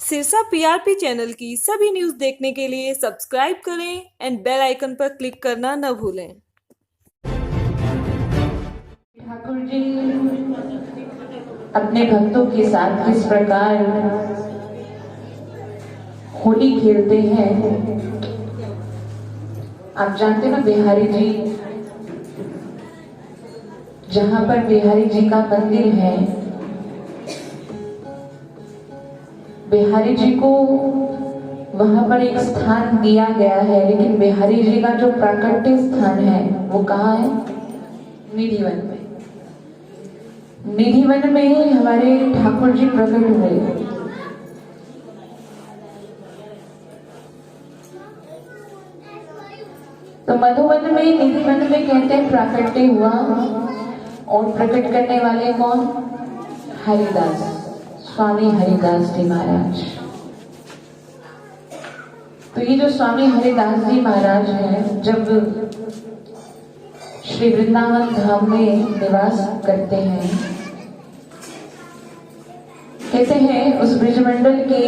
Sirsa PRP channel की सभी news देखने के लिए सब्सक्राइब करें एंड बेल आइकन पर क्लिक करना न भूलें। ठाकुर जी अपने भक्तों के साथ किस प्रकार होली खेलते हैं। आप जानते ना, बिहारी जी, जहां पर बिहारी जी का मंदिर है, बिहारी जी को वहां पर एक स्थान दिया गया है, लेकिन बिहारी जी का जो प्राकट्य स्थान है वो कहाँ है? निधिवन में। निधिवन में हमारे ठाकुर जी प्रकट हुए। तो मधुवन में, निधिवन में कहते हैं प्राकट्य हुआ, और प्रकट करने वाले कौन? हरिदास, स्वामी हरिदास जी महाराज। तो ये जो स्वामी हरिदास जी महाराज हैं, जब श्री वृंदावन धाम में निवास करते हैं, कहते हैं उस ब्रजमंडल की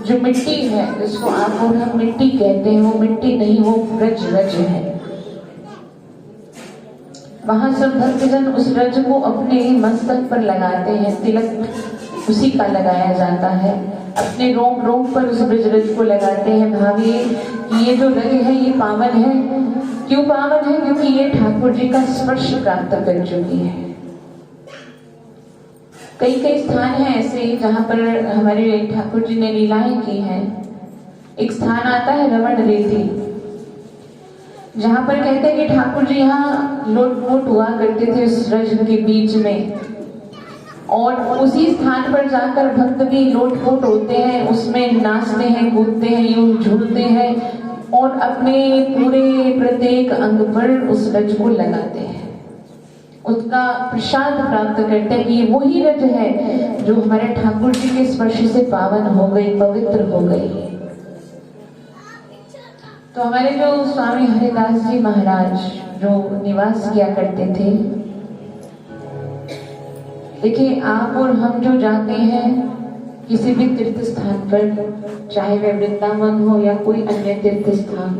जो मिट्टी है, जिसको आप और हम मिट्टी कहते हैं, वो मिट्टी नहीं, वो ब्रज रज है। वहां सब भक्तजन उस रज को अपने मस्तक पर लगाते हैं, तिलक उसी का लगाया जाता है, अपने रोम रोम पर उस ब्रज रज को लगाते हैं। भाविए कि ये जो रज है ये पावन है। क्यों पावन है? क्योंकि ये ठाकुर जी का स्पर्श प्राप्त कर चुकी है। कई कई स्थान हैं ऐसे जहां पर हमारे ठाकुर जी ने लीलाएं की हैं। एक स्थान आता है रमण रेती, जहां पर कहते हैं कि ठाकुर जी यहाँ लोटपोट हुआ करते थे उस रज के बीच में, और उसी स्थान पर जाकर भक्त भी लोटपोट होते हैं, उसमें नाचते हैं, कूदते हैं, यूं झूलते हैं, और अपने पूरे प्रत्येक अंग पर उस रज को लगाते हैं, उसका प्रसाद प्राप्त करते हैं। ये वही रज है जो हमारे ठाकुर जी के स्पर्श से पावन हो गई, पवित्र हो गई। तो हमारे जो स्वामी हरिदास जी महाराज जो निवास किया करते थे, देखिए आप और हम जो जाते हैं किसी भी तीर्थ स्थान पर, चाहे वह वृंदावन हो या कोई अन्य तीर्थ स्थान,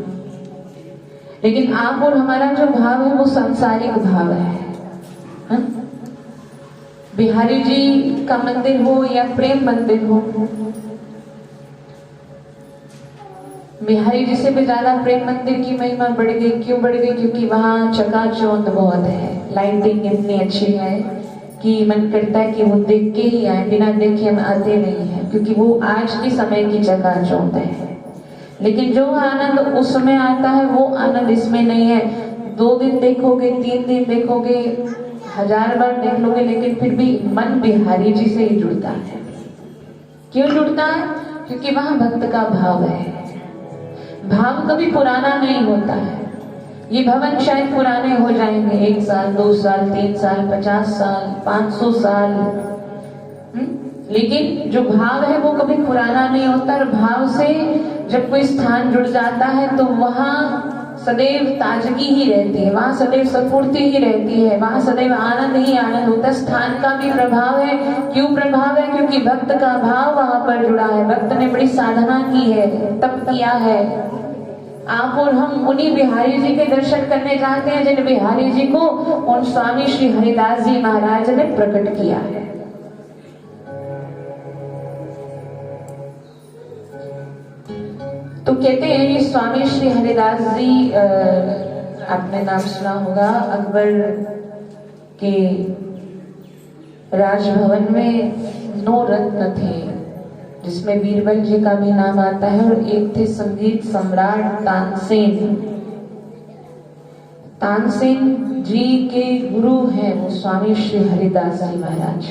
लेकिन आप और हमारा जो भाव है वो सांसारिक भाव है। हाँ? बिहारी जी का मंदिर हो या प्रेम मंदिर हो, बिहारी जी से भी ज्यादा प्रेम मंदिर की महिमा बढ़ गई। क्यों बढ़ गई? क्योंकि वहां चकाचौंध बहुत है, लाइटिंग इतनी अच्छी है कि मन करता है कि वो देख के ही आए, बिना देखे हम आते नहीं है, क्योंकि वो आज के समय की चकाचौंध है। लेकिन जो आनंद उस समय आता है वो आनंद इसमें नहीं है। 2 दिन देखोगे, 3 दिन देखोगे, 1000 बार देख लोगे, लेकिन फिर भी मन बिहारी जी से ही जुड़ता है। क्यों जुड़ता है? क्योंकि वहां भक्त का भाव है। भाव कभी पुराना नहीं होता है। ये भवन शायद पुराने हो जाएंगे, 1 साल, 2 साल, 3 साल, 50 साल, 500 साल, लेकिन जो भाव है वो कभी पुराना नहीं होता। और भाव से जब कोई स्थान जुड़ जाता है तो वहां सदैव ताजगी ही रहती है, वहां सदैव स्फूर्ति ही रहती है, वहां सदैव आनंद ही आनंद होता है। स्थान का भी प्रभाव है। क्यों प्रभाव है? क्योंकि भक्त का भाव वहां पर जुड़ा है, भक्त ने बड़ी साधना की है, तप किया है। आप और हम उन्हीं बिहारी जी के दर्शन करने जाते हैं जिन बिहारी जी को उन स्वामी श्री हरिदास जी महाराज ने प्रकट किया है। तो कहते हैं ये स्वामी श्री हरिदास जी, आपने नाम सुना होगा, अकबर के राजभवन में 9 रत्न थे, जिसमें बीरबल जी का भी नाम आता है, और एक थे संगीत सम्राट तानसेन। तानसेन जी के गुरु हैं वो स्वामी श्री हरिदास जी महाराज।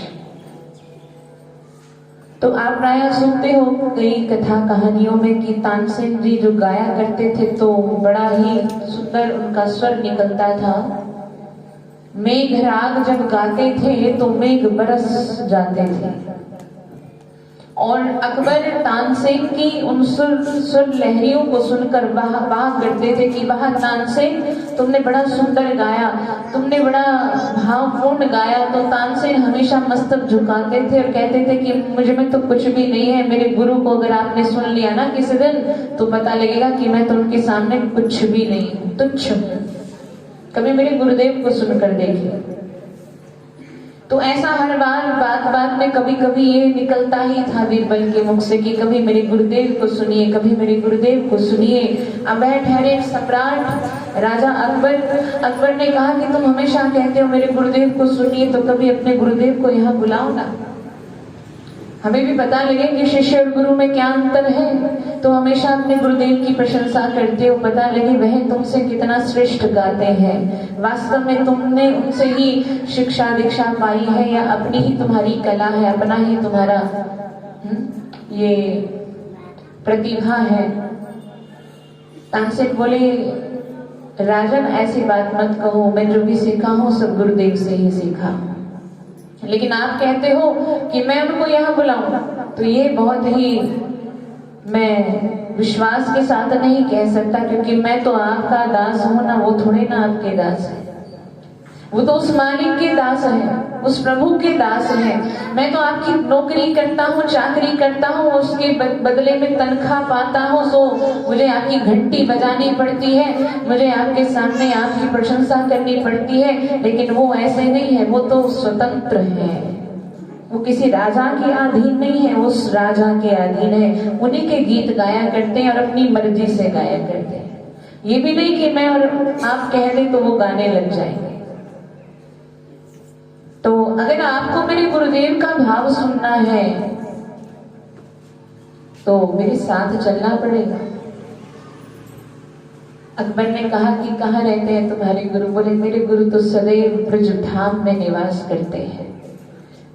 तो आप प्रायः सुनते हो कई कथा कहानियों में कि तानसेन जी जो गाया करते थे तो बड़ा ही सुंदर उनका स्वर निकलता था। मेघराग जब गाते थे तो मेघ बरस जाते थे, और अकबर तानसेन की उन सुर लहरियों को सुनकर वाह करते थे कि वाह तानसेन, तुमने बड़ा सुंदर गाया, तुमने बड़ा भावपूर्ण गाया। तो तानसेन हमेशा मस्तक झुकाते थे और कहते थे कि मुझ में तो कुछ भी नहीं है, मेरे गुरु को अगर आपने सुन लिया ना किसी दिन तो पता लगेगा कि मैं तो उनके सामने कुछ भी नहीं हूं, तुच्छ हूं। कभी मेरे गुरुदेव को सुनकर देखिए। तो ऐसा हर बार बात में कभी कभी ये निकलता ही था बीरबल के मुख से कि कभी मेरे गुरुदेव को सुनिए, कभी मेरे गुरुदेव को सुनिए। अब वह ठहरे सम्राट राजा अकबर ने कहा कि तुम हमेशा कहते हो मेरे गुरुदेव को सुनिए, तो कभी अपने गुरुदेव को यहाँ बुलाओ ना, हमें भी पता लगे कि शिष्य और गुरु में क्या अंतर है। तो हमेशा अपने गुरुदेव की प्रशंसा करते हो, पता लगे वह तुमसे कितना श्रेष्ठ गाते हैं। वास्तव में तुमने उनसे ही शिक्षा दीक्षा पाई है या अपनी ही तुम्हारी कला है, अपना ही तुम्हारा ये प्रतिभा है। तानसेन बोले राजन ऐसी बात मत कहो, मैं जो भी सीखा हूं सब गुरुदेव से ही सीखा, लेकिन आप कहते हो कि मैं उनको यहाँ बुलाऊं, तो ये बहुत ही मैं विश्वास के साथ नहीं कह सकता, क्योंकि मैं तो आपका दास हूं ना, वो थोड़े ना आपके दास है, वो तो उस मालिक के दास है, उस प्रभु के दास है। मैं तो आपकी नौकरी करता हूँ, चाकरी करता हूँ, उसके बदले में तनख्वाह पाता हूँ, तो मुझे आपकी घंटी बजानी पड़ती है, मुझे आपके सामने आपकी प्रशंसा करनी पड़ती है। लेकिन वो ऐसे नहीं है, वो तो स्वतंत्र है, वो किसी राजा के अधीन नहीं है, उस राजा के अधीन है। उन्हीं के गीत गाया करते हैं और अपनी मर्जी से गाया करते हैं। ये भी नहीं कि मैं और आप कह दें तो वो गाने लग जाएंगे। तो अगर आपको मेरे गुरुदेव का भाव सुनना है तो मेरे साथ चलना पड़ेगा। अकबर ने कहा कि कहाँ रहते हैं तुम्हारे गुरु? बोले मेरे गुरु तो सदैव ब्रज धाम में निवास करते हैं,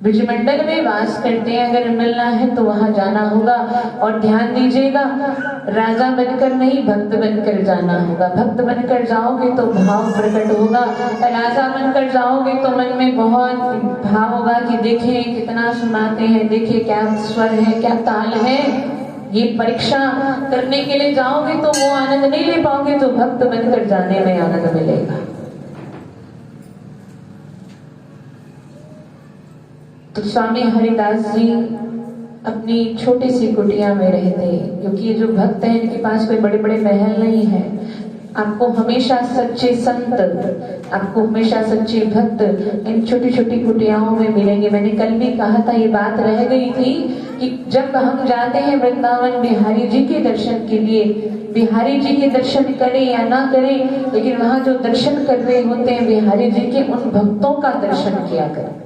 ब्रजमंडल में वास करते हैं। अगर मिलना है तो वहां जाना होगा। और ध्यान दीजिएगा, राजा बनकर नहीं भक्त बनकर जाना होगा। भक्त बनकर जाओगे तो भाव प्रकट होगा, राजा बनकर जाओगे तो मन में बहुत भाव होगा कि देखें कितना सुनाते हैं, देखिए क्या स्वर है, क्या ताल है। ये परीक्षा करने के लिए जाओगे तो वो आनंद नहीं ले पाओगे, तो भक्त बनकर जाने में आनंद मिलेगा। तो स्वामी हरिदास जी अपनी छोटी सी कुटिया में रहते, क्योंकि ये जो भक्त हैं इनके पास कोई बड़े बड़े महल नहीं है। आपको हमेशा सच्चे संत, आपको हमेशा सच्चे भक्त इन छोटी छोटी कुटियाओं में मिलेंगे। मैंने कल भी कहा था, ये बात रह गई थी कि जब हम जाते हैं वृंदावन बिहारी जी के दर्शन के लिए, बिहारी जी के दर्शन करें या ना करें, लेकिन वहां जो दर्शन कर रहे होते हैं बिहारी जी के, उन भक्तों का दर्शन किया करें।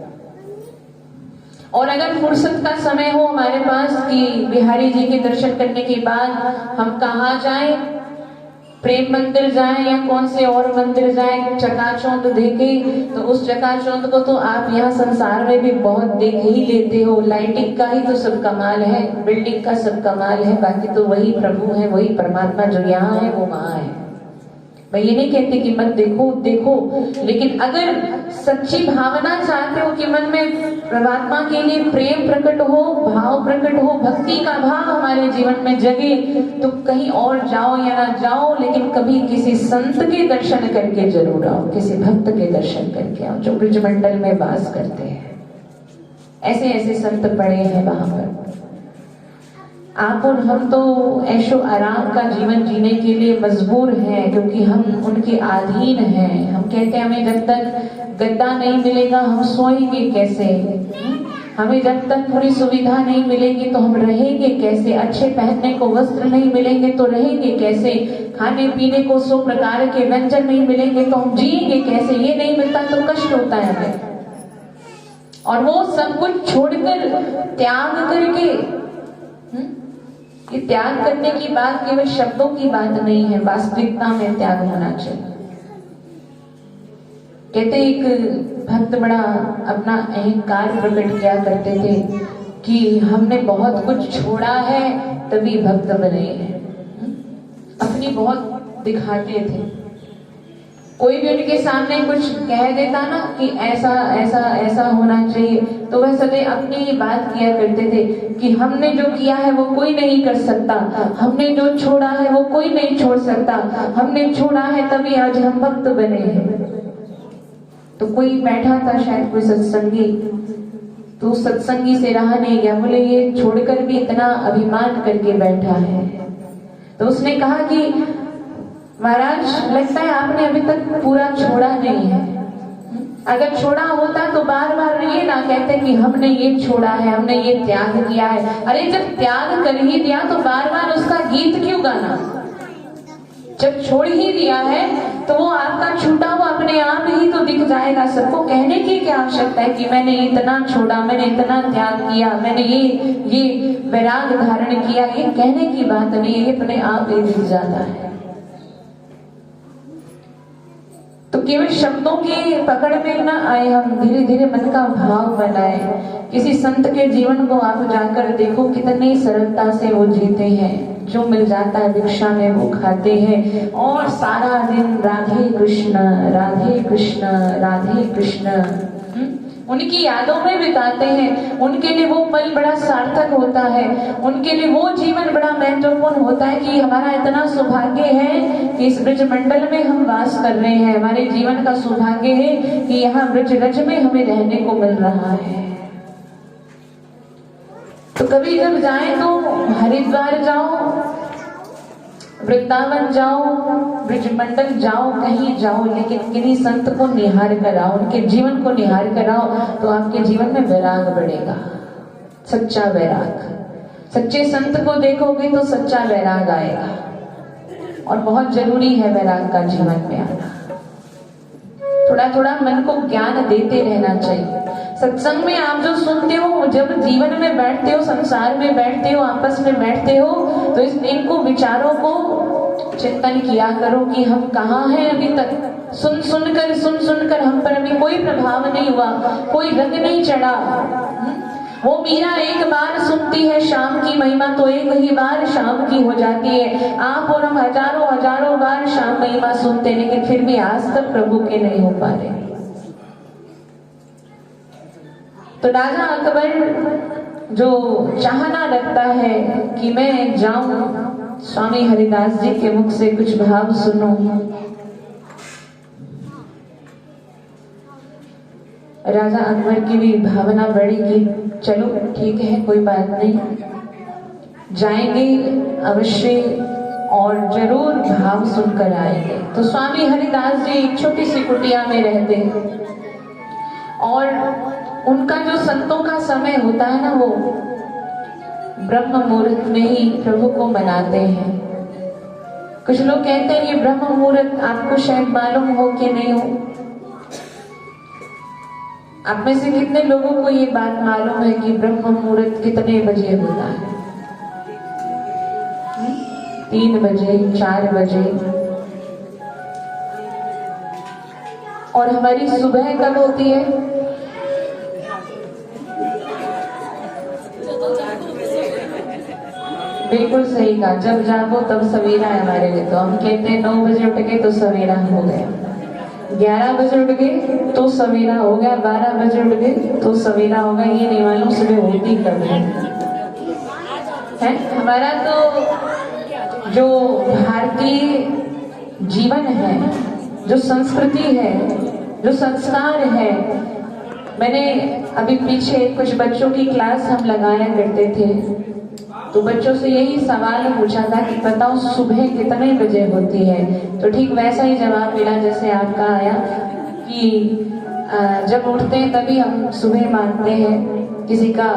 और अगर फुर्सत का समय हो हमारे पास कि बिहारी जी के दर्शन करने के बाद हम कहाँ जाएं, प्रेम मंदिर जाएं या कौन से और मंदिर जाएं, चकाचौंध देखे, तो उस चकाचौंध को तो आप यहाँ संसार में भी बहुत देख ही लेते हो। लाइटिंग का ही तो सब कमाल है, बिल्डिंग का सब कमाल है, बाकी तो वही प्रभु है, वही परमात्मा जो यहाँ है वो वहां है। मैं ये नहीं कहती कि मत देखो, देखो, लेकिन अगर सच्ची भावना चाहते हो कि मन में परमात्मा के लिए प्रेम प्रकट हो, भाव प्रकट हो, भक्ति का भाव हमारे जीवन में जगे, तो कहीं और जाओ या ना जाओ, लेकिन कभी किसी संत के दर्शन करके जरूर आओ, किसी भक्त के दर्शन करके आओ जो ब्रजमंडल में वास करते हैं। ऐसे ऐसे संत पड़े हैं वहां पर। आप और हम तो ऐशो आराम का जीवन जीने के लिए मजबूर हैं, क्योंकि हम उनके अधीन हैं। हम कहते हैं हमें जब तक गद्दा नहीं मिलेगा हम सोएंगे कैसे, हमें जब तक पूरी सुविधा नहीं मिलेगी तो हम रहेंगे कैसे, अच्छे पहनने को वस्त्र नहीं मिलेंगे तो रहेंगे कैसे, खाने पीने को 100 प्रकार के व्यंजन नहीं मिलेंगे तो हम जिएंगे कैसे। ये नहीं मिलता तो कष्ट होता है हमें। और वो सब कुछ छोड़कर त्याग करके, ये त्याग करने की बात केवल शब्दों की बात नहीं है, वास्तविकता में त्याग होना चाहिए। कहते एक भक्त बड़ा अपना अहंकार प्रकट किया करते थे कि हमने बहुत कुछ छोड़ा है तभी भक्त बने हैं। अपनी बहुत दिखाते थे। कोई भी उनके सामने कुछ कह देता ना कि ऐसा ऐसा ऐसा होना चाहिए, तो वह सदैव अपनी ही बात किया करते थे कि हमने जो किया है वो कोई नहीं कर सकता, हमने जो छोड़ा है वो कोई नहीं छोड़ सकता, हमने छोड़ा है तभी आज हम भक्त बने हैं। तो कोई बैठा था शायद कोई सत्संगी, तो सत्संगी से रहा नहीं गया, बोले ये छोड़कर भी इतना अभिमान करके बैठा है। तो उसने कहा कि महाराज लगता है आपने अभी तक पूरा छोड़ा नहीं है, अगर छोड़ा होता तो बार बार ये ना कहते कि हमने ये छोड़ा है, हमने ये त्याग किया है। अरे जब त्याग कर ही दिया तो बार बार उसका गीत क्यों गाना? जब छोड़ ही दिया है तो वो आपका छूटा हुआ अपने आप ही तो दिख जाएगा। सबको कहने की क्या आवश्यकता है कि मैंने इतना छोड़ा, मैंने इतना त्याग किया, मैंने ये वैराग धारण किया, ये कहने की बात नहीं है, ये अपने आप ही दिख जाता है। तो केवल शब्दों की पकड़ में ना आए, हम धीरे धीरे मन का भाव बनाए। किसी संत के जीवन को आप जाकर देखो, कितनी सरलता से वो जीते हैं, जो मिल जाता है भिक्षा में वो खाते हैं और सारा दिन राधे कृष्ण राधे कृष्ण राधे कृष्ण उनकी यादों में बिताते हैं। उनके लिए वो पल बड़ा सार्थक होता है, उनके लिए वो जीवन बड़ा महत्वपूर्ण होता है कि हमारा इतना सौभाग्य है कि इस ब्रज मंडल में हम वास कर रहे हैं। हमारे जीवन का सौभाग्य है कि यहाँ ब्रज रज में हमें रहने को मिल रहा है। तो कभी जब जाए तो हरिद्वार जाओ, वृंदावन जाओ, ब्रज मंडल जाओ, कहीं जाओ, लेकिन किन्हीं संत को निहार कर आओ, उनके जीवन को निहार कर आओ, तो आपके जीवन में वैराग बढ़ेगा, सच्चा वैराग। सच्चे संत को देखोगे तो सच्चा वैराग आएगा, और बहुत जरूरी है वैराग का जीवन में आना। थोड़ा थोड़ा मन को ज्ञान देते रहना चाहिए। सत्संग में आप जो सुनते हो, जब जीवन में बैठते हो, संसार में बैठते हो, आपस में बैठते हो, तो इनको विचारों को चिंतन किया करो कि हम कहाँ हैं अभी तक। सुन सुनकर हम पर अभी कोई प्रभाव नहीं हुआ, कोई रंग नहीं चढ़ा। वो मीरा एक बार सुनती है शाम की महिमा, तो एक ही बार शाम की हो जाती है। आप और हम हजारों हजारों बार शाम महिमा सुनते, लेकिन फिर भी आज तक प्रभु के नहीं हो पा रहे। तो राजा अकबर जो चाहना रखता है कि मैं जाऊं स्वामी हरिदास जी के मुख से कुछ भाव सुनूं, राजा अकबर की भी भावना बढ़ी कि चलो ठीक है, कोई बात नहीं, जाएंगे अवश्य और जरूर भाव सुनकर आएंगे। तो स्वामी हरिदास जी एक छोटी सी कुटिया में रहते, और उनका जो संतों का समय होता है ना, वो ब्रह्म मुहूर्त में ही प्रभु को मनाते हैं। कुछ लोग कहते हैं ये ब्रह्म मुहूर्त आपको शायद मालूम हो कि नहीं हो। आप में से कितने लोगों को ये बात मालूम है कि ब्रह्म मुहूर्त कितने बजे होता है? 3 बजे, 4 बजे। और हमारी सुबह कब होती है? बिल्कुल सही कहा, जब जागो तब सवेरा है हमारे लिए। तो हम कहते हैं 9 बजे उठ गए तो सवेरा हो गया, 11 बजे उठ गए तो सवेरा हो गया, 12 बजे उठ गए तो सवेरा होगा। ये नहीं मालूम सुबह होती कब है। हमारा तो जो भारतीय जीवन है, जो संस्कृति है, जो संस्कार है, मैंने अभी पीछे कुछ बच्चों की क्लास हम लगाया करते थे, तो बच्चों से यही सवाल पूछा था कि बताओ सुबह कितने बजे होती है। तो ठीक वैसा ही जवाब मिला जैसे आपका आया कि जब उठते हैं तभी हम सुबह मानते हैं। किसी का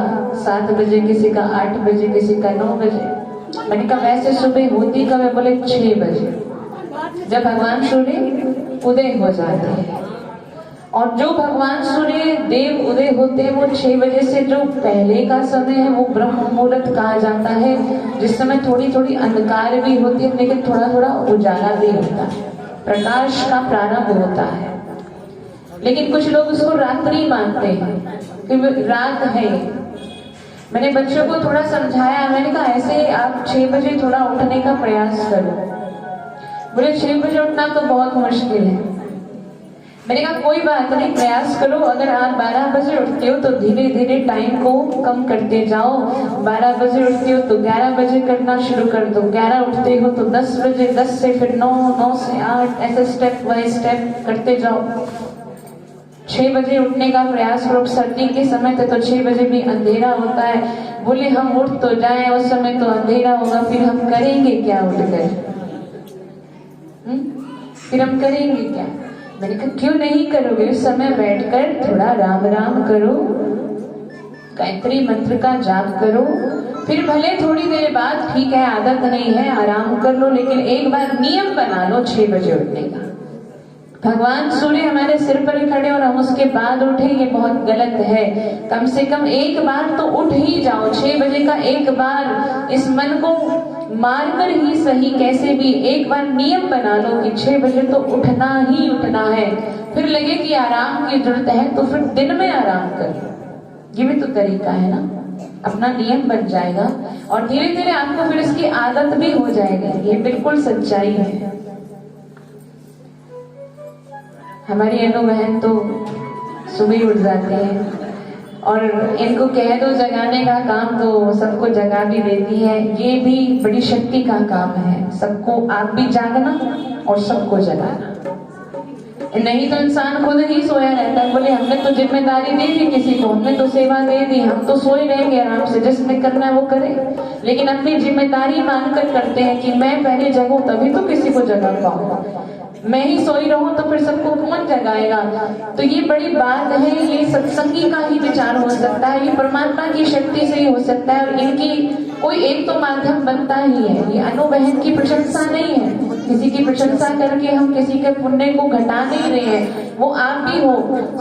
7 बजे, किसी का 8 बजे, किसी का 9 बजे। मैंने कहा वैसे सुबह होती कब है? बोले 6 बजे, जब भगवान सूर्य उदय हो जाते हैं। और जो भगवान सूर्य देव उदय होते हैं वो 6 बजे से जो पहले का समय है वो ब्रह्म मुहूर्त कहा जाता है, जिस समय थोड़ी थोड़ी अंधकार भी होती है लेकिन थोड़ा थोड़ा उजाला भी होता है, प्रकाश का प्रारंभ होता है। लेकिन कुछ लोग उसको रात्रि मानते हैं कि रात है। मैंने बच्चों को थोड़ा समझाया, मैंने कहा ऐसे आप 6 बजे थोड़ा उठने का प्रयास करो। बोले 6 बजे उठना तो बहुत मुश्किल है। मैंने कहा कोई बात नहीं, प्रयास करो। अगर आप 12 बजे उठते हो तो धीरे धीरे टाइम को कम करते जाओ। 12 बजे उठते हो तो 11 बजे करना शुरू कर दो। 11 उठते हो तो 10 बजे, 10 से फिर 9, 9 से 8, ऐसे स्टेप बाय स्टेप करते जाओ। 6 बजे उठने का प्रयास करो। सर्दी के समय तक तो 6 बजे भी अंधेरा होता है। बोले हम उठ तो जाए, उस समय तो अंधेरा होगा, फिर हम करेंगे क्या उठकर? फिर हम करेंगे क्या? मैंने कहा क्यों नहीं करोगे? उस समय बैठकर थोड़ा राम राम करो, गायत्री मंत्र का जाप करो, फिर भले थोड़ी देर बाद, ठीक है आदत नहीं है, आराम कर लो, लेकिन एक बार नियम बना लो 6 बजे उठने का। भगवान सूर्य हमारे सिर पर खड़े और हम उसके बाद उठे, ये बहुत गलत है। कम से कम एक बार तो उठ ही जाओ। 6 बजे का एक बार इस मन को मारकर ही सही, कैसे भी एक बार नियम बना लो कि 6 बजे तो उठना ही उठना है। फिर लगे कि आराम की जरूरत है तो फिर दिन में आराम कर। ये भी तो तरीका है ना, अपना नियम बन जाएगा और धीरे धीरे आपको फिर इसकी आदत भी हो जाएगी। ये बिल्कुल सच्चाई है। हमारी अनु बहन तो सुबह उठ जाती है और इनको कह दो जगाने का काम तो सबको जगा भी देती है। ये भी बड़ी शक्ति का काम है, सबको आप भी जागना और सबको जगाना। नहीं तो इंसान खुद ही सोया रहता है। बोले हमने तो जिम्मेदारी दे दी किसी को, हमने तो सेवा दे दी, हम तो सोए रहेंगे आराम से, जिसमें करना है वो करे। लेकिन अपनी जिम्मेदारी मानकर करते हैं कि मैं पहले जगूं तभी तो किसी को जगा पाऊंगा। मैं ही सोई रहूं तो फिर सबको कौन जगाएगा? तो ये बड़ी बात है। ये सत्संगी का ही विचार हो सकता है, ये परमात्मा की शक्ति से ही हो सकता है और इनकी कोई एक तो माध्यम बनता ही है। ये अनु बहन की प्रशंसा नहीं है, किसी की प्रशंसा करके हम किसी के पुण्य को घटा नहीं रहे हैं। वो आप भी हो,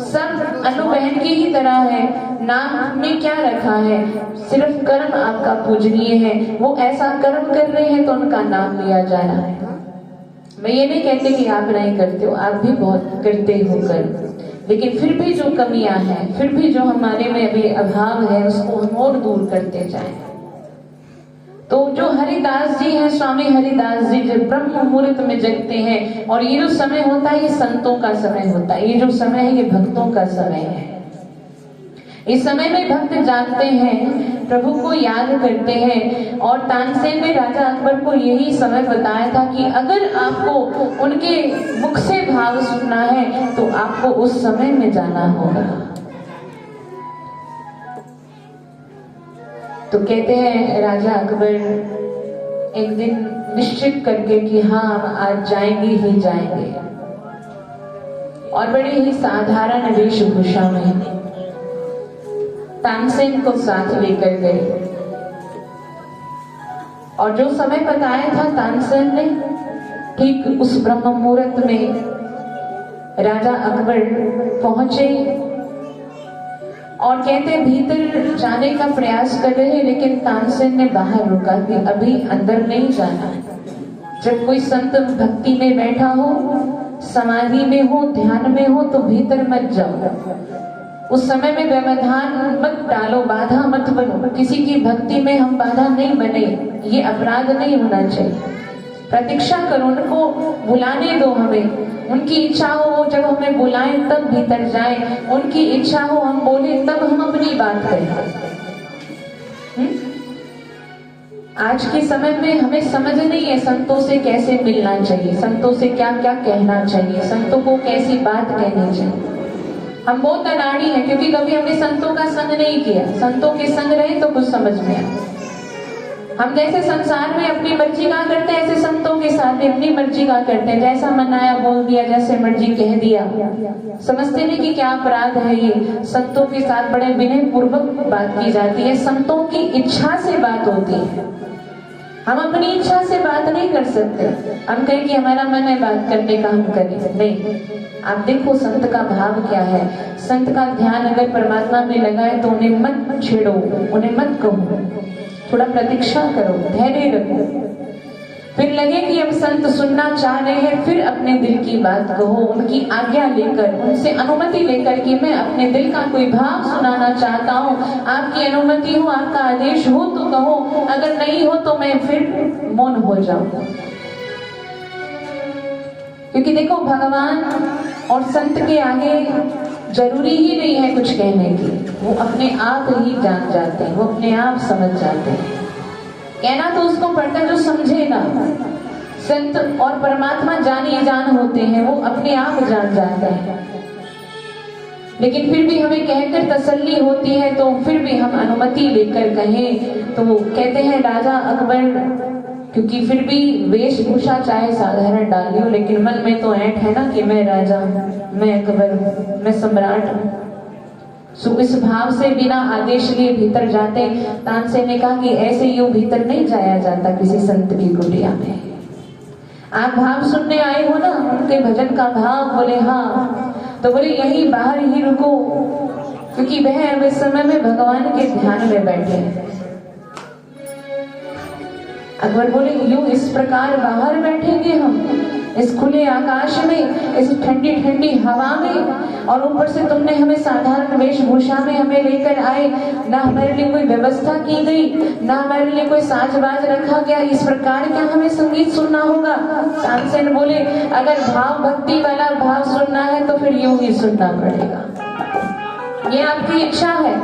सब अनु बहन की ही तरह है। नाम में क्या रखा है? सिर्फ कर्म आपका पूजनीय है। वो ऐसा कर्म कर रहे हैं तो उनका नाम लिया जा रहा है। मैं ये नहीं कहती कि आप नहीं करते हो, आप भी बहुत करते हो कर्म, लेकिन फिर भी जो कमियां हैं, फिर भी जो हमारे में अभी अभाव है, उसको हम और दूर करते जाएं। तो जो हरिदास जी हैं, स्वामी हरिदास जी जब ब्रह्म मुहूर्त में जगते हैं और ये जो समय होता है ये संतों का समय होता है, ये जो समय है ये भक्तों का समय है। इस समय में भक्त जानते हैं, प्रभु को याद करते हैं। और तानसेन ने राजा अकबर को यही समय बताया था कि अगर आपको उनके मुख से भाव सुनना है तो आपको उस समय में जाना होगा। तो कहते हैं राजा अकबर एक दिन निश्चित करके कि हाँ आज जाएंगे ही जाएंगे, और बड़े ही साधारण वेशभूषा में तानसेन को साथ लेकर गए। और जो समय बताया था तानसेन ने, ठीक उस ब्रह्म मुहूर्त में राजा अकबर पहुंचे और कहते भीतर जाने का प्रयास कर रहे, लेकिन तानसेन ने बाहर रोका कि अभी अंदर नहीं जाना। जब कोई संत भक्ति में बैठा हो, समाधि में हो, ध्यान में हो तो भीतर मत जाओ। उस समय में व्यवधान मत डालो, बाधा मत बनो। किसी की भक्ति में हम बाधा नहीं बने, ये अपराध नहीं होना चाहिए। प्रतीक्षा करो, उनको बुलाने दो हमें। उनकी इच्छा हो वो जब हमें बुलाएं तब भीतर जाएं, उनकी इच्छा हो हम बोले तब हम अपनी बात करें। आज के समय में हमें समझ नहीं है संतों से कैसे मिलना चाहिए, संतों से क्या क्या कहना चाहिए, संतों को कैसी बात कहनी चाहिए। हम बहुत अनाड़ी हैं क्योंकि कभी हमने संतों का संग नहीं किया। संतों के संग रहे तो कुछ समझ में आए। हम जैसे संसार में अपनी मर्जी का करते हैं, ऐसे संतों के साथ भी अपनी मर्जी का करते हैं। जैसा मन आया बोल दिया, जैसे मर्जी कह दिया। समझते नहीं कि क्या अपराध है ये। संतों के साथ बड़े विनय पूर्वक बात की जाती है, संतों की इच्छा से बात होती है। हम अपनी इच्छा से बात नहीं कर सकते। हम कहें कि हमारा मन है बात करने का, हम करें नहीं। आप देखो संत का भाव क्या है। संत का ध्यान अगर परमात्मा में लगा है तो उन्हें मत छेड़ो, उन्हें मत कहो, थोड़ा प्रतीक्षा करो, धैर्य रखो। फिर लगे कि अब संत सुनना चाह रहे हैं, फिर अपने दिल की बात कहो, उनकी आज्ञा लेकर, उनसे अनुमति लेकर कि मैं अपने दिल का कोई भाव सुनाना चाहता हूँ, आपकी अनुमति हो, आपका आदेश हो तो कहो, अगर नहीं हो तो मैं फिर मौन हो जाऊंगा। क्योंकि देखो भगवान और संत के आगे जरूरी ही नहीं है कुछ कहने की, वो अपने आप ही जान जाते हैं, वो अपने आप समझ जाते हैं। कहना तो उसको पड़ता है जो समझेगा। संत और परमात्मा जान ही जान होते हैं, वो अपने आप जान जाते हैं। लेकिन फिर भी हमें कहकर तसल्ली होती है, तो फिर भी हम अनुमति लेकर कहें तो कहते हैं राजा अकबर, क्योंकि फिर भी वेशभूषा चाहे साधारण डाल ली हो, लेकिन मन में तो ऐंठ है ना कि मैं राजा हूं, मैं अकबर हूं, मैं सम्राट हूं। सो इस भाव से बिना आदेश लिए भीतर जाते। तानसेन ने कहा कि ऐसे यूं भीतर नहीं जाया जाता किसी संत की कुटिया में। आप भाव सुनने आए हो ना, उनके भजन का भाव, बोले हाँ, तो बोले यहीं बाहर ही रुको, क्योंकि वह इस समय में भगवान के ध्यान में बैठे हैं। अकबर बोले यूं इस प्रकार बाहर बैठेंगे हम इस खुले आकाश में, इस ठंडी ठंडी हवा में, और ऊपर से तुमने हमें साधारण वेशभूषा में हमें लेकर आए, ना हमारे लिए कोई व्यवस्था की गई, ना हमारे लिए कोई साजबाज रखा गया, इस प्रकार क्या हमें संगीत सुनना होगा? तानसेन बोले अगर भाव भक्ति वाला भाव सुनना है तो फिर यूं ही सुनना पड़ेगा। ये आपकी इच्छा है,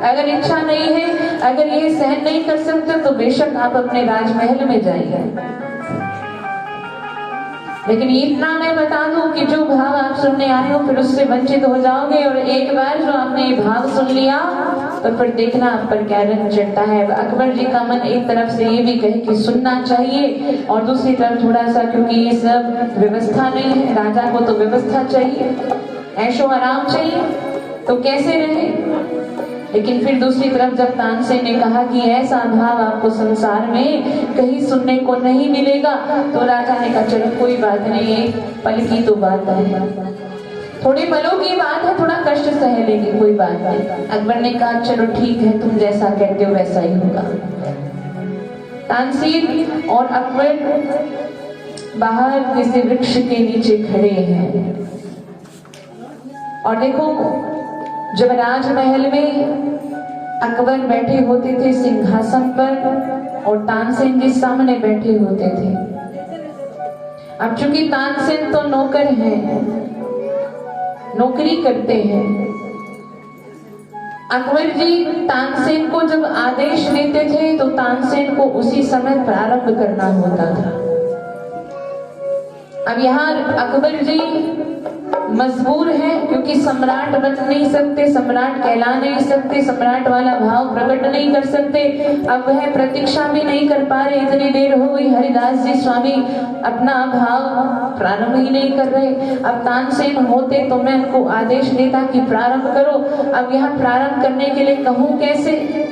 अगर इच्छा नहीं है, अगर ये सहन नहीं कर सकते तो बेशक आप अपने राजमहल में जाइए। लेकिन इतना मैं बता दूं कि जो भाव आप सुनने आए हो फिर उससे वंचित हो जाओगे, और एक बार जो आपने ये भाव सुन लिया तो फिर देखना आप पर क्या रंग चढ़ता है। अकबर जी का मन एक तरफ से ये भी कहे कि सुनना चाहिए, और दूसरी तरफ थोड़ा सा, क्योंकि ये सब व्यवस्था नहीं है, राजा को तो व्यवस्था चाहिए, ऐशो आराम चाहिए, तो कैसे रहे। लेकिन फिर दूसरी तरफ जब तानसेन ने कहा कि ऐसा भाव आपको संसार में कहीं सुनने को नहीं मिलेगा, तो राजा ने कहा चलो कोई बात नहीं, एक पल की तो बात है, थोड़े पलों की बात है, थोड़ा कष्ट सह लेंगे, कोई बात नहीं। अकबर ने कहा चलो ठीक है, तुम जैसा कहते हो वैसा ही होगा। तानसेन और अकबर बाहर किसी वृक्ष के नीचे खड़े हैं, और देखो जब राजमहल में अकबर बैठे होते थे सिंहासन पर और तानसेन जी सामने बैठे होते थे। अब चूंकि तानसेन तो नौकर हैं, नौकरी करते हैं, अकबर जी तानसेन को जब आदेश देते थे तो तानसेन को उसी समय प्रारंभ करना होता था। अब यहाँ अकबर जी मजबूर है, क्योंकि सम्राट बन नहीं सकते, सम्राट कहला नहीं सकते, सम्राट वाला भाव प्रकट नहीं कर सकते। अब वह प्रतीक्षा भी नहीं कर पा रहे, इतनी देर हो गई, हरिदास जी स्वामी अपना भाव प्रारंभ ही नहीं कर रहे। अब तानसेन होते तो मैं उनको आदेश देता कि प्रारंभ करो। अब यहाँ प्रारंभ करने के लिए कहूं कैसे?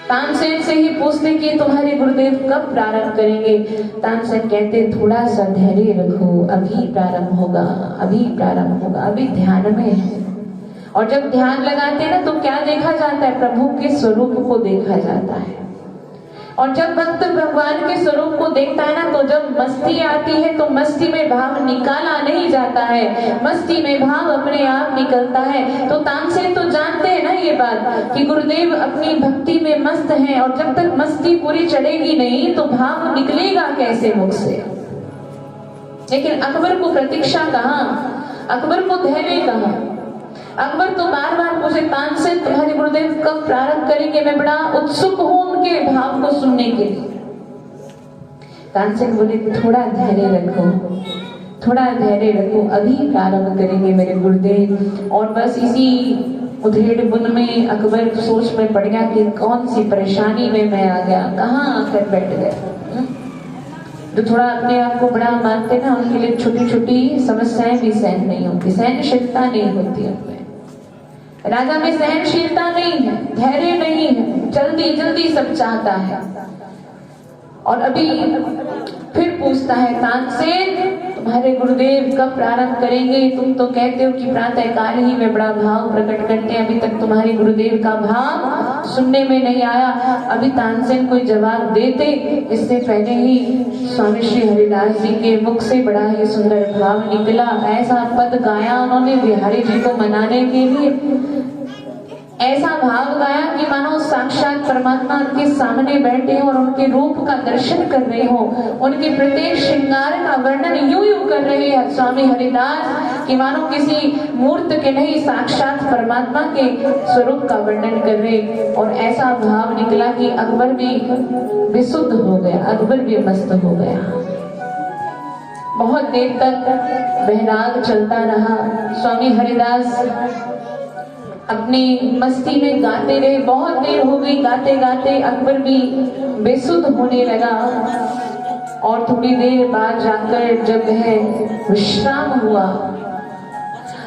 तानसेन से ही पूछते कि तुम्हारे गुरुदेव कब प्रारंभ करेंगे। तानसेन कहते थोड़ा सा धैर्य रखो, अभी प्रारंभ होगा, अभी प्रारंभ होगा, अभी ध्यान में है। और जब ध्यान लगाते हैं ना तो क्या देखा जाता है? प्रभु के स्वरूप को देखा जाता है। और जब भक्त भगवान के स्वरूप को देखता है ना, तो जब मस्ती आती है तो मस्ती में भाव निकाला नहीं जाता है, मस्ती में भाव अपने आप निकलता है। तो तानसेन तो जानते हैं ना ये बात कि गुरुदेव अपनी भक्ति में मस्त हैं, और जब तक मस्ती पूरी चढ़ेगी नहीं तो भाव निकलेगा कैसे मुख से। लेकिन अकबर को प्रतीक्षा कहाँ, अकबर को धैर्य कहाँ। अकबर तो बार बार पूछे तानसेन तुम्हारे गुरुदेव कब प्रारंभ करेंगे, मैं बड़ा उत्सुक हूं उनके भाव को सुनने के लिए। तानसेन बोले थोड़ा धैर्य रखो, थोड़ा धैर्य रखो, अभी प्रारंभ करेंगे मेरे गुरुदेव। और बस इसी उधेड़ बुन में अकबर सोच में पड़ गया कि कौन सी परेशानी में मैं आ गया, कहाँ आकर बैठ गया। जो थोड़ा अपने आप को बड़ा मानते ना, उनके लिए छोटी छोटी समस्याएं भी सहन नहीं होती, सहनशीलता नहीं होती उनमें। राजा में सहनशीलता नहीं है, धैर्य नहीं है, जल्दी जल्दी सब चाहता है। और अभी फिर पूछता है तानसेन तुम्हारे गुरुदेव कब प्रारंभ करेंगे, तुम तो कहते हो कि प्रातः काल ही में बड़ा भाव प्रकट करते हैं, अभी तक तुम्हारे गुरुदेव का भाव सुनने में नहीं आया। अभी तानसेन कोई जवाब देते इससे पहले ही स्वामी श्री हरिदास जी के मुख से बड़ा ही सुंदर भाव निकला। ऐसा पद गाया उन्होंने बिहारी जी को मनाने के लिए ऐसा भाव गाया कि मानो साक्षात परमात्मा के सामने बैठे हो और उनके रूप का दर्शन कर रहे हो, उनके प्रत्येक श्रृंगार का वर्णन यूं यूं कर रहे हैं स्वामी हरिदास कि मानो किसी मूर्त के नहीं साक्षात परमात्मा के स्वरूप का वर्णन कर रहे। और ऐसा भाव निकला कि अकबर भी विशुद्ध हो गया, अकबर भी मस्त हो गया। बहुत देर तक बहराग चलता रहा। स्वामी हरिदास अपनी मस्ती में गाते रहे, बहुत देर हो गई गाते गाते अकबर भी बेसुध होने लगा। और थोड़ी देर बाद जाकर जब है विश्राम हुआ,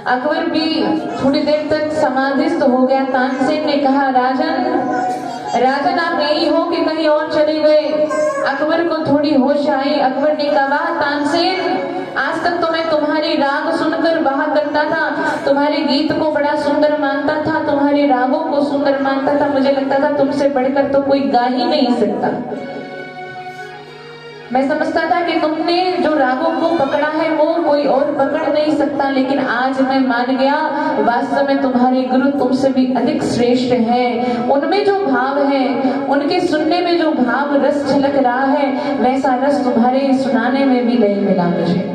अकबर भी थोड़ी देर तक समाधिस्थ हो गया। तानसेन ने कहा, राजन आप यही हो कि कहीं और चले गए? अकबर को थोड़ी होश आई। अकबर ने कहा, तानसेन आज तक तो मैं तुम्हारी राग सुनकर बहा करता था, तुम्हारे गीत को बड़ा सुंदर मानता था, तुम्हारे रागों को सुंदर मानता था, मुझे लगता था तुमसे बढ़कर तो कोई गा ही नहीं सकता। मैं समझता था कि तुमने जो रागों को पकड़ा है वो कोई और पकड़ नहीं सकता, लेकिन आज मैं मान गया वास्तव में तुम्हारे गुरु तुमसे भी अधिक श्रेष्ठ है। उनमें जो भाव है, उनके सुनने में जो भाव रस झलक रहा है, वैसा रस तुम्हारे सुनाने में भी नहीं मिला मुझे।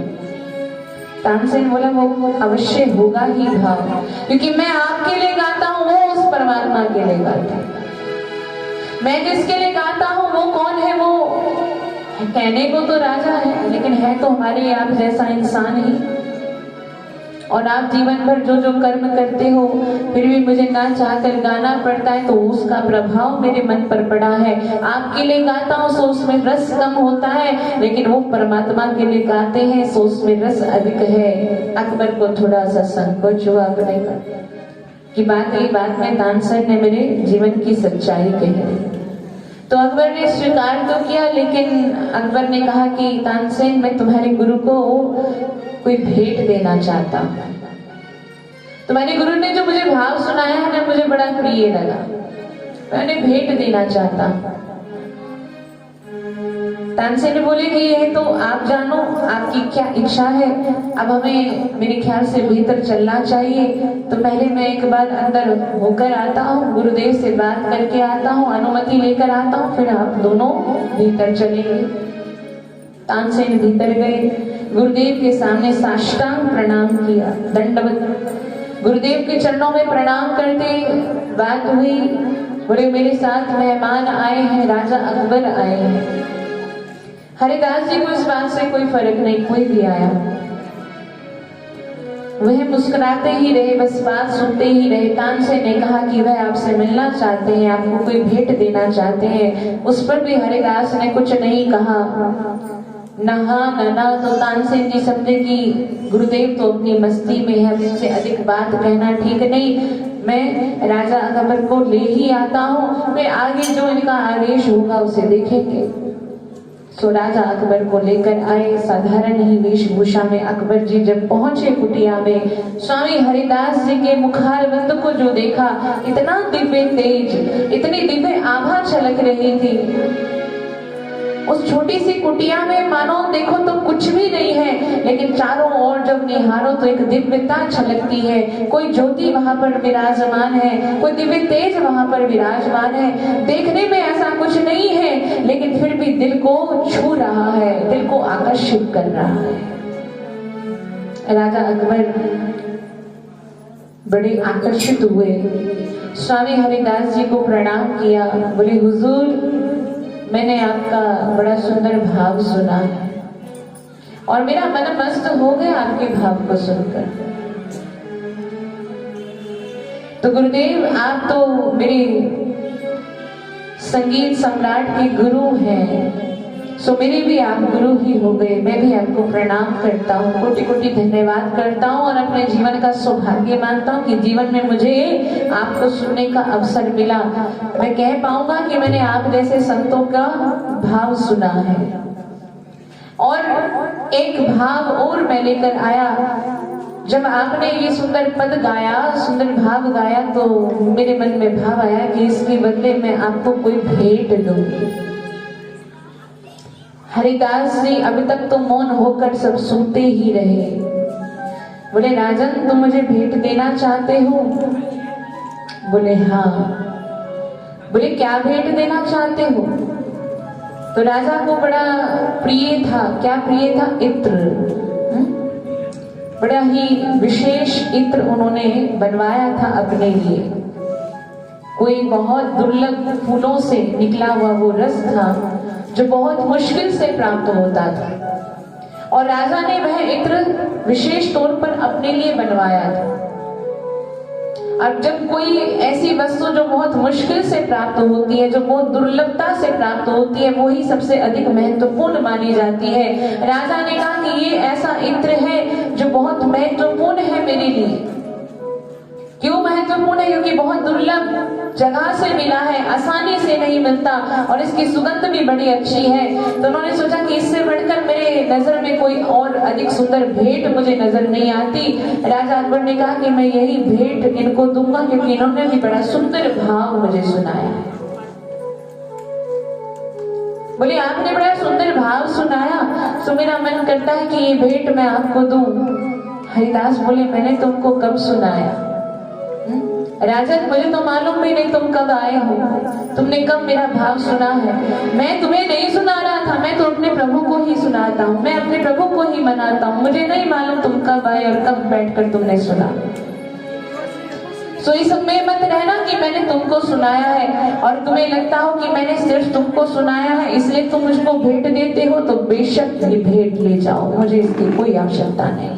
तानसेन बोला, वो अवश्य होगा ही भाव, क्योंकि मैं आपके लिए गाता हूँ वो उस परमात्मा के लिए गाता है। मैं जिसके लिए गाता हूँ वो कौन है? वो कहने को तो राजा है, लेकिन है तो हमारे आप जैसा इंसान ही। और आप जीवन भर जो जो कर्म करते हो, फिर भी मुझे ना चाहकर गाना पड़ता है, तो उसका प्रभाव मेरे मन पर पड़ा है। आपके लिए गाता हूँ सो उसमें रस कम होता है, लेकिन वो परमात्मा के लिए गाते हैं सो उसमें रस अधिक है। अकबर को थोड़ा सा संकोच हुआ अपने कि बात में तानसेन ने मेरे जीवन की सच्चाई कही। तो अकबर ने स्वीकार तो किया, लेकिन अकबर ने कहा कि तानसेन मैं तुम्हारे गुरु को कोई भेंट देना चाहता हूं। तुम्हारे गुरु ने जो मुझे भाव सुनाया है ना, मुझे बड़ा प्रिय लगा, मैं उन्हें भेंट देना चाहता हूं। तानसेन ने बोले कि यह तो आप जानो, आपकी क्या इच्छा है। अब हमें मेरे ख्याल से भीतर चलना चाहिए, तो पहले मैं एक बार अंदर होकर आता हूँ, गुरुदेव से बात करके आता हूँ, अनुमति लेकर आता हूँ, फिर आप दोनों भीतर चलेंगे। तानसेन भीतर गए, गुरुदेव के सामने साष्टांग प्रणाम किया, दंडवत गुरुदेव के चरणों में प्रणाम करते बात हुई। बोले मेरे साथ मेहमान आए हैं, राजा अकबर आए हैं। हरिदास जी को इस बात से कोई फर्क नहीं, कोई भी आया वह मुस्कुराते ही रहे, बस बात सुनते ही रहे। तानसेन ने कहा कि वह आपसे मिलना चाहते हैं, आपको कोई भेंट देना चाहते हैं। उस पर भी हरिदास ने कुछ नहीं कहा, ना। तो तानसेन जी समझे कि गुरुदेव तो अपनी मस्ती में है, इनसे अधिक बात कहना ठीक नहीं, मैं राजा अकबर को ले ही आता हूँ, फिर आगे जो इनका आदेश होगा उसे देखेंगे। सो राजा अकबर को लेकर आए। साधारण ही वेशभूषा में अकबर जी जब पहुंचे कुटिया में, स्वामी हरिदास जी के मुखारविंद को जो देखा, इतना दिव्य तेज, इतनी दिव्य आभा छलक रही थी उस छोटी सी कुटिया में, मानो देखो तो कुछ भी नहीं है, लेकिन चारों ओर जब निहारो तो एक दिव्यता छलकती है। कोई ज्योति वहां पर विराजमान है, कोई दिव्य तेज वहां पर विराजमान है। देखने में ऐसा कुछ नहीं है, लेकिन फिर भी दिल को छू रहा है, दिल को आकर्षित कर रहा है। राजा अकबर बड़े आकर्षित हुए, स्वामी हरिदास जी को प्रणाम किया। बोले हुजूर, मैंने आपका बड़ा सुंदर भाव सुना है और मेरा मन मस्त हो गया आपके भाव को सुनकर। तो गुरुदेव, आप तो मेरे संगीत सम्राट के गुरु हैं, सो मेरे भी आप गुरु ही हो गए। मैं भी आपको प्रणाम करता हूँ, कोटि कोटि धन्यवाद करता हूँ और अपने जीवन का सौभाग्य मानता हूँ कि जीवन में मुझे आपको सुनने का अवसर मिला। मैं कह पाऊंगा कि मैंने आप जैसे संतों का भाव सुना है। और एक भाव और मैं लेकर आया, जब आपने ये सुंदर पद गाया, सुंदर भाव गाया, तो मेरे मन में भाव आया कि इसके बदले मैं आपको कोई भेंट दूंगी। हरिदास जी अभी तक तो मौन होकर सब सुनते ही रहे। बोले राजन, तुम मुझे भेंट देना चाहते हो? बोले हाँ। बोले क्या भेंट देना चाहते हो? तो राजा को बड़ा प्रिय था। क्या प्रिय था? इत्र। बड़ा ही विशेष इत्र उन्होंने बनवाया था अपने लिए। कोई बहुत दुर्लभ फूलों से निकला हुआ वो रस था जो बहुत मुश्किल से प्राप्त होता था, और राजा ने वह इत्र विशेष तौर पर अपने लिए बनवाया था। अब जब कोई ऐसी वस्तु जो बहुत मुश्किल से प्राप्त होती है, जो बहुत दुर्लभता से प्राप्त होती है, वो ही सबसे अधिक महत्वपूर्ण मानी जाती है। राजा ने कहा कि ये ऐसा इत्र है जो बहुत महत्वपूर्ण है मेरे लिए। क्यों महत्वपूर्ण है? क्योंकि बहुत दुर्लभ जगह से मिला है, आसानी से नहीं मिलता, और इसकी सुगंध भी बड़ी अच्छी है। तो उन्होंने सोचा कि इससे बढ़कर मेरे नजर में कोई और अधिक सुंदर भेंट मुझे नजर नहीं आती। राजा अकबर ने कहा कि मैं यही भेंट इनको दूंगा, क्योंकि इन्होंने भी बड़ा सुंदर भाव मुझे सुनाया है। बोले आपने बड़ा सुंदर भाव सुनाया, तो मेरा मन करता है कि ये भेंट मैं आपको दूं। हरिदास बोले मैंने तुमको कब सुनाया? राजन, मुझे तो मालूम भी नहीं तुम कब आए हो, तुमने कब मेरा भाव सुना है। मैं तुम्हें नहीं सुना रहा था, मैं तो अपने प्रभु को ही सुनाता हूँ, मैं अपने प्रभु को ही मनाता हूँ। मुझे नहीं मालूम तुम कब आए और कब बैठकर तुमने सुना। सो इस सब में मत रहना कि मैंने तुमको सुनाया है और तुम्हें लगता हो कि मैंने सिर्फ तुमको सुनाया है इसलिए तुम मुझको भेंट देते हो, तो बेशक ये भेंट ले जाओ, मुझे इसकी कोई आवश्यकता नहीं।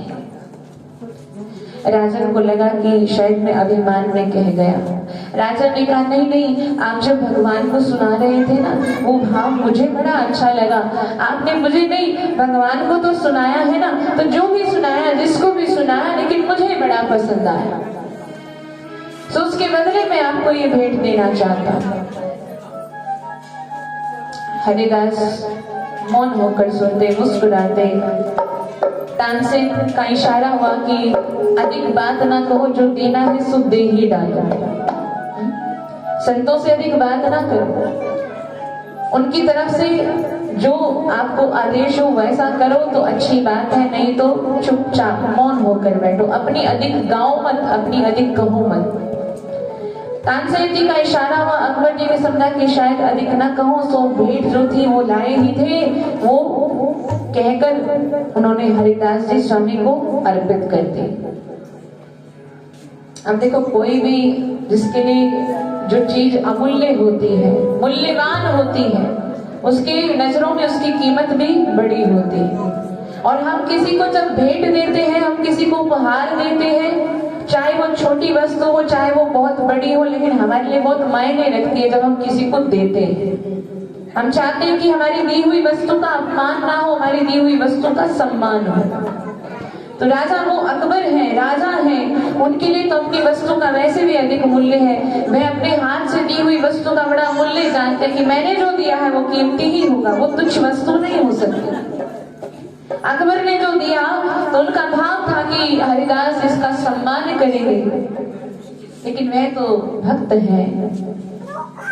राजन को लगा कि शायद मैं अभिमान में कह गया। राजन ने कहा नहीं नहीं, आप जब भगवान को सुना रहे थे ना, वो भाव मुझे बड़ा अच्छा लगा। आपने मुझे नहीं, भगवान को तो सुनाया है ना, तो जो भी सुनाया, जिसको भी सुनाया, लेकिन मुझे बड़ा पसंद आया, तो उसके बदले में आपको ये भेंट देना चाहता हूं। हरिदास मौन होकर सुनते, मुस्कुराते। तानसेन का इशारा हुआ कि अधिक बात ना कहो, जो देना है सो दे ही डालो। संतों से अधिक बात ना करो, उनकी तरफ से जो आपको आदेश हो वैसा करो तो अच्छी बात है, नहीं तो चुपचाप मौन होकर बैठो। अपनी अधिक गाओ मत, अपनी अधिक कहो मत। तानसेन जी का इशारा हुआ। अकबर जी ने समझा कि शायद अधिक ना कहो, सो भेंट जो थी वो लाए ही थे, वो कहकर उन्होंने हरिदास जी स्वामी को अर्पित कर दी। अब देखो, कोई भी जिसके लिए जो चीज अमूल्य होती है, मूल्यवान होती है, उसके नजरों में उसकी कीमत भी बड़ी होती है। और हम किसी को जब भेंट देते हैं, हम किसी को उपहार देते हैं, चाहे वो छोटी वस्तु हो चाहे वो बहुत बड़ी हो, लेकिन हमारे लिए बहुत मायने रखती है जब हम किसी को देते हैं। हम चाहते हैं कि हमारी दी हुई वस्तु का अपमान ना हो, हमारी दी हुई वस्तु का सम्मान हो। तो राजा वो अकबर हैं, राजा हैं, उनके लिए तो अपनी वस्तु का वैसे भी अधिक मूल्य है। वह अपने हाथ से दी हुई वस्तु का बड़ा मूल्य जानते हैं कि मैंने जो दिया है वो कीमती ही होगा, वो तुच्छ वस्तु नहीं हो सकती। अकबर ने जो दिया तो उनका भाव था कि हरिदास इसका सम्मान करेंगे, लेकिन वह तो भक्त है,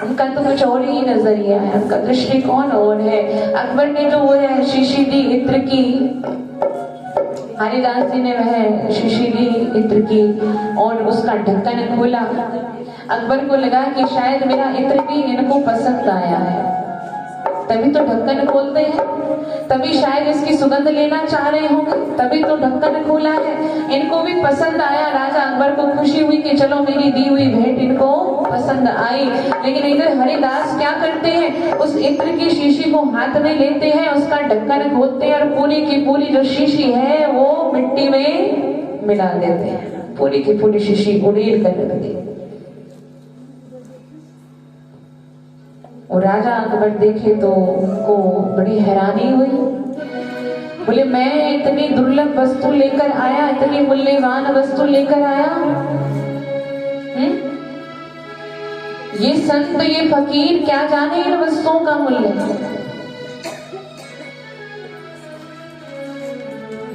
उनका तो कुछ और ही नजरिया है, उनका दृष्टिकोण और है। अकबर ने जो वो है शीशी दी इत्र की, हरिदास जी ने वह शीशी दी इत्र की और उसका ढक्कन खोला। अकबर को लगा कि शायद मेरा इत्र भी इनको पसंद आया है, तभी तो ढक्कन खोलते हैं, तभी शायद इसकी सुगंध लेना चाह रहे होंगे, तभी तो ढक्कन खोला है। इनको भी पसंद आया। राजा अकबर को खुशी हुई कि चलो मेरी दी हुई भेंट इनको पसंद आई। लेकिन इधर हरिदास क्या करते हैं, उस इत्र की शीशी को हाथ में लेते हैं, उसका ढक्कन खोलते हैं और पूरी की पूरी जो शीशी है वो मिट्टी में मिला देते हैं। पूरी की पूरी शीशी उड़ेल कर रख दी। और राजा अकबर देखे तो उनको बड़ी हैरानी हुई। बोले मैं इतनी दुर्लभ वस्तु लेकर आया, इतनी मूल्यवान वस्तु लेकर आया, ये संत ये फकीर क्या जाने इन वस्तुओं का मूल्य।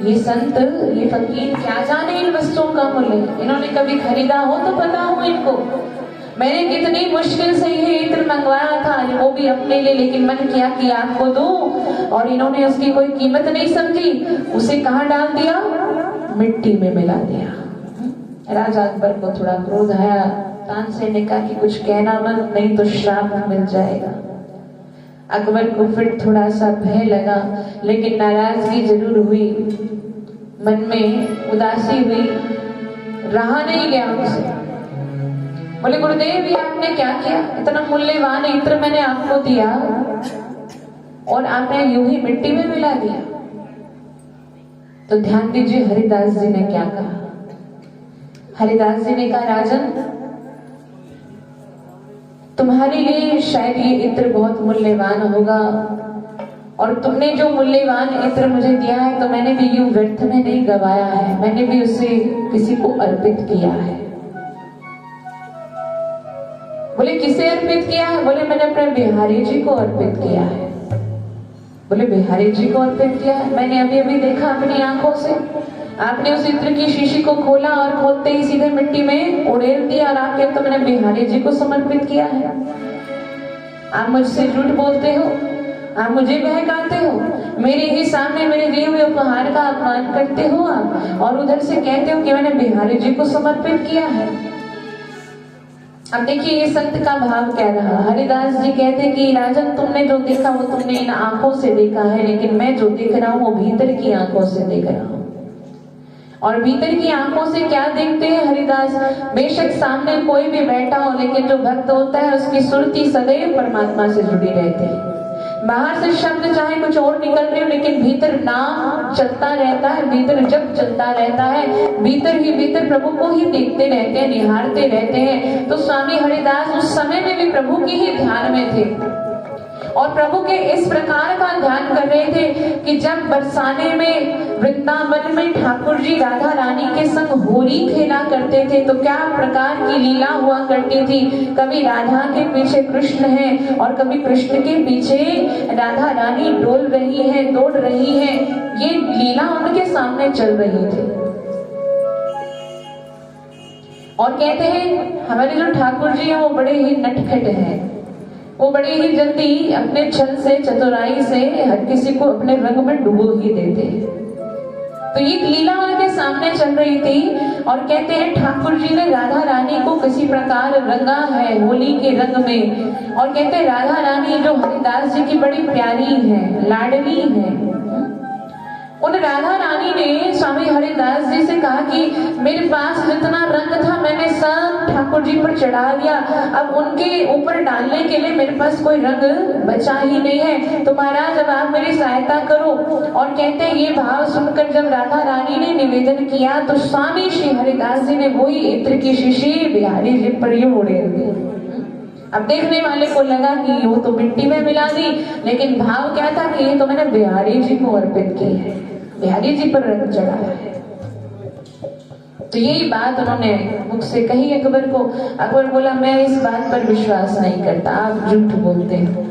ये संत ये फकीर क्या जाने इन वस्तुओं का मूल्य। इन्होंने कभी खरीदा हो तो पता हो इनको। मैंने कितनी मुश्किल से ये इत्र मंगवाया था, वो भी अपने लिए, लेकिन मन किया कि आपको दूं, और इन्होंने उसकी कोई कीमत नहीं समझी, उसे कहाँ डाल दिया, मिट्टी में मिला दिया। राजा अकबर को थोड़ा क्रोध आया। तानसेन ने कहा कि कुछ कहना मत, नहीं तो श्राप मिल जाएगा। अकबर को फिर थोड़ा सा भय लगा, लेकिन नाराजगी जरूर हुई, मन में उदासी हुई, रहा नहीं गया उनसे। बोले गुरुदेव ये आपने क्या किया, इतना मूल्यवान इत्र मैंने आपको दिया और आपने यूं ही मिट्टी में मिला दिया। तो ध्यान दीजिए हरिदास जी ने क्या कहा। हरिदास जी ने कहा राजन, तुम्हारे लिए शायद ये इत्र बहुत मूल्यवान होगा और तुमने जो मूल्यवान इत्र मुझे दिया है तो मैंने भी यूं व्यर्थ में नहीं गवाया है, मैंने भी उसे किसी को अर्पित किया है। बोले किसे अर्पित किया है? बोले मैंने अपने बिहारी जी को अर्पित किया है। बोले बिहारी जी को अर्पित किया है? मैंने अभी अभी देखा अपनी आंखों से, आपने उस इत्र की शीशी को खोला और खोलते ही सीधे मिट्टी में उड़ेल दिया और आप कहते तो मैंने बिहारी जी को समर्पित किया है। आप मुझसे झूठ बोलते हो, आप मुझे बहकाते हो, मेरे ही सामने मेरे दिए हुए उपहार का अपमान करते हो आप, और उधर से कहते हो कि मैंने बिहारी जी को समर्पित किया है। अब देखिए ये संत का भाव कह रहा। हरिदास जी कहते कि राजन तुमने जो देखा वो तुमने इन आंखों से देखा है, लेकिन मैं जो देख रहा हूं वो भीतर की आंखों से देख रहा हूं। और भीतर की आंखों से क्या देखते हैं हरिदास? बेशक सामने कोई भी बैठा हो, लेकिन जो भक्त होता है उसकी सुरती सदैव परमात्मा से जुड़ी रहती है। बाहर से शब्द चाहे कुछ और निकल रहे हो, लेकिन भीतर नाम चलता रहता है, भीतर जब चलता रहता है, भीतर ही भीतर प्रभु को ही देखते रहते हैं, निहारते रहते हैं। तो स्वामी हरिदास उस समय में भी प्रभु की ही ध्यान में थे और प्रभु के इस प्रकार का ध्यान कर रहे थे कि जब बरसाने में वृंदावन में ठाकुर जी राधा रानी के संग होली खेला करते थे तो क्या प्रकार की लीला हुआ करती थी। कभी राधा के पीछे कृष्ण है और कभी कृष्ण के पीछे राधा रानी डोल रही है, दौड़ रही है। ये लीला उनके सामने चल रही थी। और कहते हैं हमारे जो ठाकुर जी है वो बड़े ही नटखट हैं, वो बड़े ही जल्दी अपने छल से, चतुराई से हर किसी को अपने रंग में डुबो ही देते हैं। तो ये लीला उनके सामने चल रही थी और कहते हैं ठाकुर जी ने राधा रानी को किसी प्रकार रंगा है होली के रंग में। और कहते हैं राधा रानी जो हरिदास जी की बड़ी प्यारी है, लाडली है, उन राधा रानी ने स्वामी हरिदास जी से कहा कि मेरे पास जितना रंग था मैंने सब ठाकुर जी पर चढ़ा दिया, अब उनके ऊपर डालने के लिए मेरे पास कोई रंग बचा ही नहीं है, तो महाराज अब आप मेरी सहायता करो। और कहते हैं ये भाव सुनकर जब राधा रानी ने निवेदन किया तो स्वामी श्री हरिदास जी ने वही इत्र की शीशी बिहारी जी पर ही उड़ेल दी। अब देखने वाले को लगा कि वो तो मिट्टी में मिला दी, लेकिन भाव क्या था कि ये तो मैंने बिहारी जी को अर्पित की है, बिहारी जी पर रंग चढ़ाया है। तो यही बात उन्होंने मुख से कही अकबर को। अकबर बोला मैं इस बात पर विश्वास नहीं करता, आप झूठ बोलते हो,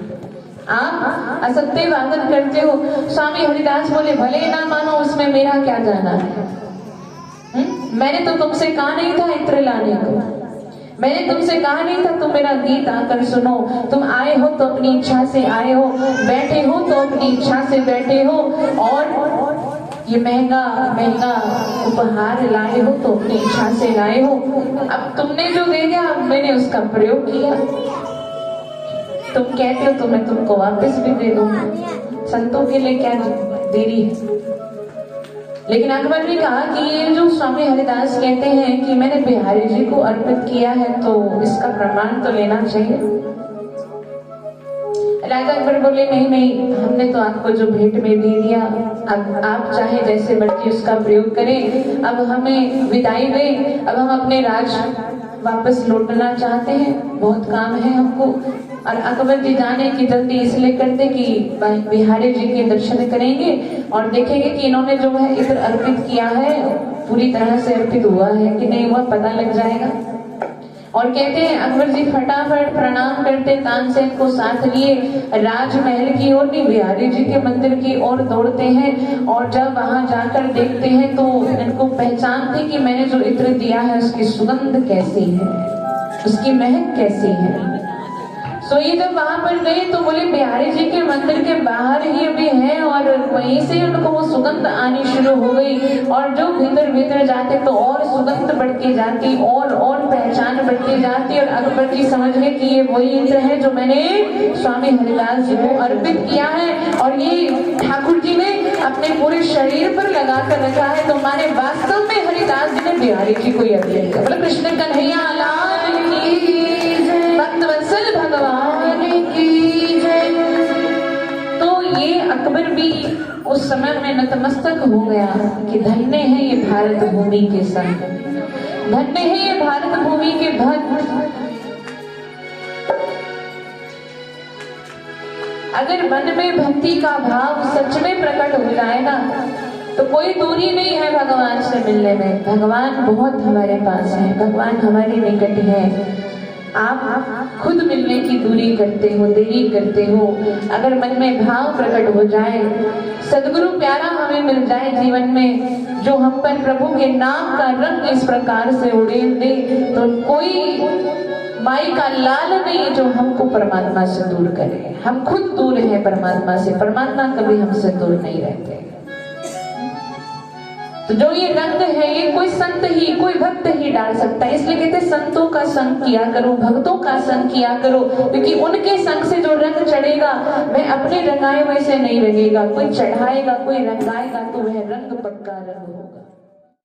आप असत्य वादन करते हो। स्वामी हरिदास बोले भले ना मानो, उसमें मेरा क्या जाना है। मैंने तो तुमसे कहा नहीं था इत्र लाने को, मैंने तुमसे कहा नहीं था तुम मेरा गीत आकर सुनो। तुम आए हो तो अपनी इच्छा से आए हो, बैठे हो तो अपनी इच्छा से बैठे हो, और ये महंगा महंगा उपहार लाए हो तो अपनी इच्छा से लाए हो। अब तुमने जो दे दिया अब मैंने उसका प्रयोग किया, तुम कहते हो तो मैं तुमको वापस भी दे दूंगा, संतों के लिए क्या देरी है। लेकिन अकबर ने कहा कि ये जो स्वामी हरिदास कहते हैं कि मैंने बिहारी जी को अर्पित किया है तो इसका प्रमाण तो लेना चाहिए। राजा अकबर बोले नहीं नहीं, हमने तो आपको जो भेंट में दे दिया, अब आप चाहे जैसे मर्जी उसका प्रयोग करें, अब हमें विदाई दें, अब हम अपने राज वापस लौटना चाहते हैं, बहुत काम है हमको। और अकबर जी जाने की जल्दी इसलिए करते कि बिहारी जी के दर्शन करेंगे और देखेंगे कि इन्होंने जो है इत्र अर्पित किया है पूरी तरह से अर्पित हुआ है कि नहीं हुआ, पता लग जाएगा। और कहते हैं अकबर जी फटाफट प्रणाम करते, तानसेन को साथ लिए राजमहल की ओर नहीं बिहारी जी के मंदिर की ओर दौड़ते हैं। और जब वहां जाकर देखते हैं तो इनको पहचानते कि मैंने जो इत्र दिया है उसकी सुगंध कैसी है, उसकी महक कैसी है। तो ये जब वहां पर गए तो बोले बिहारी जी के मंदिर के बाहर ही अभी है, और वहीं से उनको वो सुगंध आनी शुरू हो गई, और जो भीतर भीतर जाते तो और सुगंध बढ़ती जाती, और पहचान बढ़ती जाती, और अकबर जी समझ गए कि ये वही इत्र है जो मैंने स्वामी हरिदास जी को अर्पित किया है, और ये ठाकुर जी ने अपने पूरे शरीर पर लगा कर रखा है। तो माने वास्तव में हरिदास जी ने बिहारी जी को अर्पित किया। बोले कृष्ण कन्हैया लाल की, भक्त वत्सल भगवान की जय। तो ये अकबर भी उस समय में नतमस्तक हो गया कि धन्य है ये भारत भूमि के संत, धन्य है ये भारत भूमि के भक्त। अगर मन में भक्ति का भाव सच में प्रकट हो जाए ना, तो कोई दूरी नहीं है भगवान से मिलने में। भगवान बहुत हमारे पास है, भगवान हमारे निकट है। आप खुद मिलने की दूरी करते हो, देरी करते हो। अगर मन में भाव प्रकट हो जाए, सदगुरु प्यारा हमें मिल जाए जीवन में, जो हम पर प्रभु के नाम का रंग इस प्रकार से उड़ेल दे, तो कोई माई का लाल नहीं जो हमको परमात्मा से दूर करे। हम खुद दूर हैं परमात्मा से, परमात्मा कभी हमसे दूर नहीं रहते। तो जो ये रंग है ये कोई संत ही, कोई भक्त ही डाल सकता है। इसलिए कहते संतों का संग किया करो, भक्तों का संग किया करो, क्योंकि उनके संग से जो रंग चढ़ेगा वह अपने रंगाए वैसे नहीं रहेगा। कोई चढ़ाएगा, कोई रंगाएगा तो वह रंग पक्का रंग